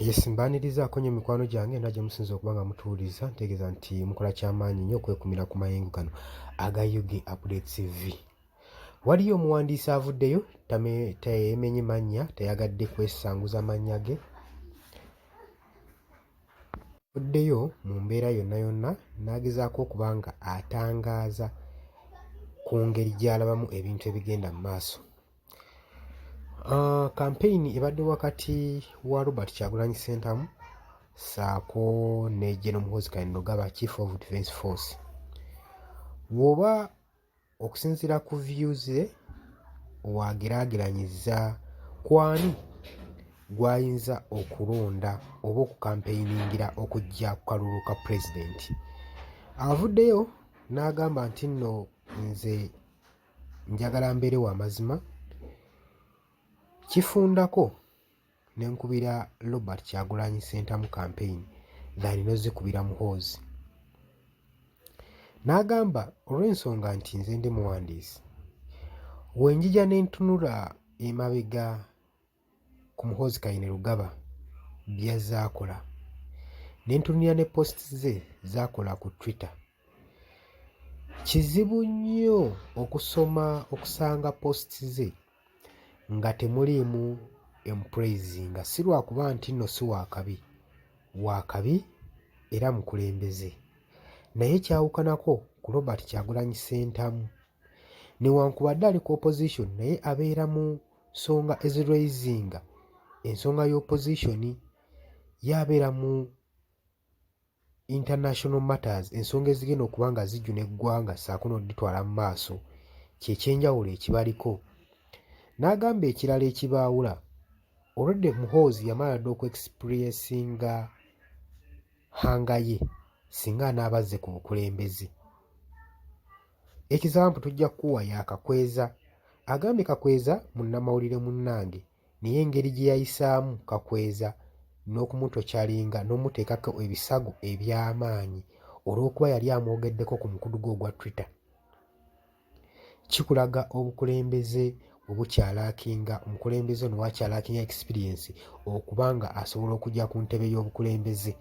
Yes, mbanirizaako nnyo mikwano gyange era gye musinza okuba nga mutuwuliza ntegeeza nti mukola kyamaanyi nnyo okwekumira ku mayengo gano aga UG Update TV. Waliyo omuwandiisi avuddeyo teyeemenye mannya, tayagadde kwesanguza mannya ge. Avuddeyo mu mbeera yonna yonna n'agezaako okuba nga atangaaza ku ngeri gy'alabamu ebintu ebigenda mu maaso. Campaign ebadde wakati wa Robert Kyagulanyi Ssentamu ssaako ne General Muhoozi Kainerugaba, Chief of Defence Force. Bw'oba okusinziira ku views ze waageraageranyiza kwani gw'ayinza okulonda oba okukampeyiniingira okujja ku kalulu ka pulezidenti. Avuddeyo n'agamba nti nno nze njagala mbeere wa mazima, kifundako ne nkubira Robert Kyagulanyi Ssentamu campaign than n'ozikubira Muhoozi. N'agamba olw'ensonga nti nze ndi muwandiisi, bwe njija ne ntunula emabega ku Muhoozi Kainerugaba by'azze akola, ne ntunulira ne posts ze z'akola ku Twitter, kizibu nnyo okusanga posts ze nga temuliimu empraising, si lwakuba nti nno si waakabi, waakabi era mukulembeze. Naye kyawukanako ku Robert Kyagulanyi Ssentamu, newankubadde ali ku opposition naye abeera mu nsonga eziraisinga ensonga y'opposition, yabeera mu international matters, ensonga ezigenda okuba nga zijjuna eggwanga ssaako n'oditwala mu maaso, kyekyenjawulo ekibaliko. N'agamba ekirala ekibaawula, olwedde Muhoozi yamala dda okuexpressinga hanga ye singa anaabazze ku bukulembeze. Example tujja kukuwa ya Kakweza. Agambye Kakweza munnamawulire munnange, naye engeri gye yayisaamu Kakweza n'okumutokyalinga n'omuteekako ebisago eby'amaanyi olw'okuba yali amwogeddeko ku mukutu gwe ogwa Twitter, kikulaga obukulembeze obukyalaakinga, omukulembeze ono wakyalaakinga experience okuba nga asobola okujja ku ntebe y'obukulembeze.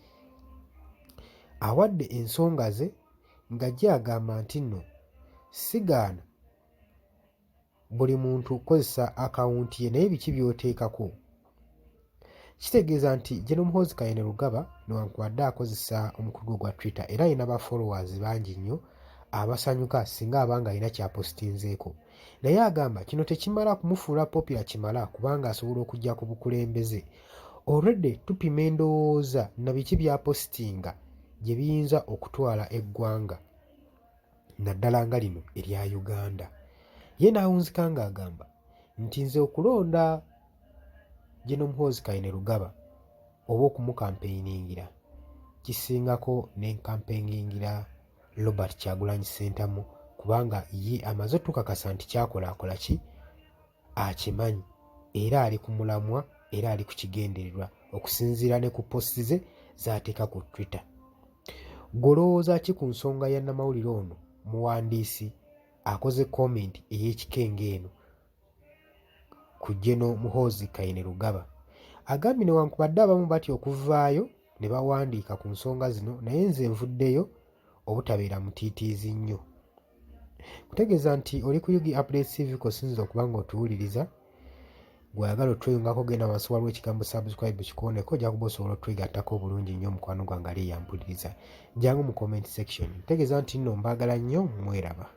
Awadde ensonga ze ng'ajja agamba nti nno sigaana buli muntu kozesa akawunti ye, naye biki by'oteekako. Kitegeeza nti General Muhoozi Kainerugaba newankubadde akozesa omukutu gwa Twitter era alina ba followers bangi nnyo abasanyuka singa abanga alina kyapositinzeeko, naye agamba kino tekimala kumufuula popular kimala kubanga asobola okujja ku bukulembeze. Already tupima endowooza na biki byapositinga gye biyinza okutwala eggwanga naddala nga lino erya Uganda. Ye n'awunzika ng'agamba nti nze okulonda General Muhoozi Kainerugaba oba okumukampeyiniingira kisingako n'enkampeyiniingira Robert Kyagulanyi Ssentamu kubanga ye amaze otukakasa nti kyakola akola ki, akimanyi era ali ku mulamwa era ali ku kigendererwa okusinziira ne ku posti ze z'ateeka ku Twitter. Golowooza ki ku nsonga ya nnamawulire ono muwandiisi akoze comment ey'ekikenge eno ku General Muhoozi Kainerugaba? Agambye newankubadde abamu batya okuvaayo ne bawandiika ku nsonga zino, naye nze nvuddeyo obutabeera mutiitiizi nnyo. Kutegeeza nti oli ku UG Update TV kosinza okuba nga otuwuliriza, gw'ayagala otweyungako genda wansi waliwo ekigambo subscribe kikooneko, ojja kuba osobola otwegattako obulungi nnyo mukwano gwange ali eyampuliriza. Jangu mu comment section. Ntegeeza nti nno mbaagala nnyo, mweraba.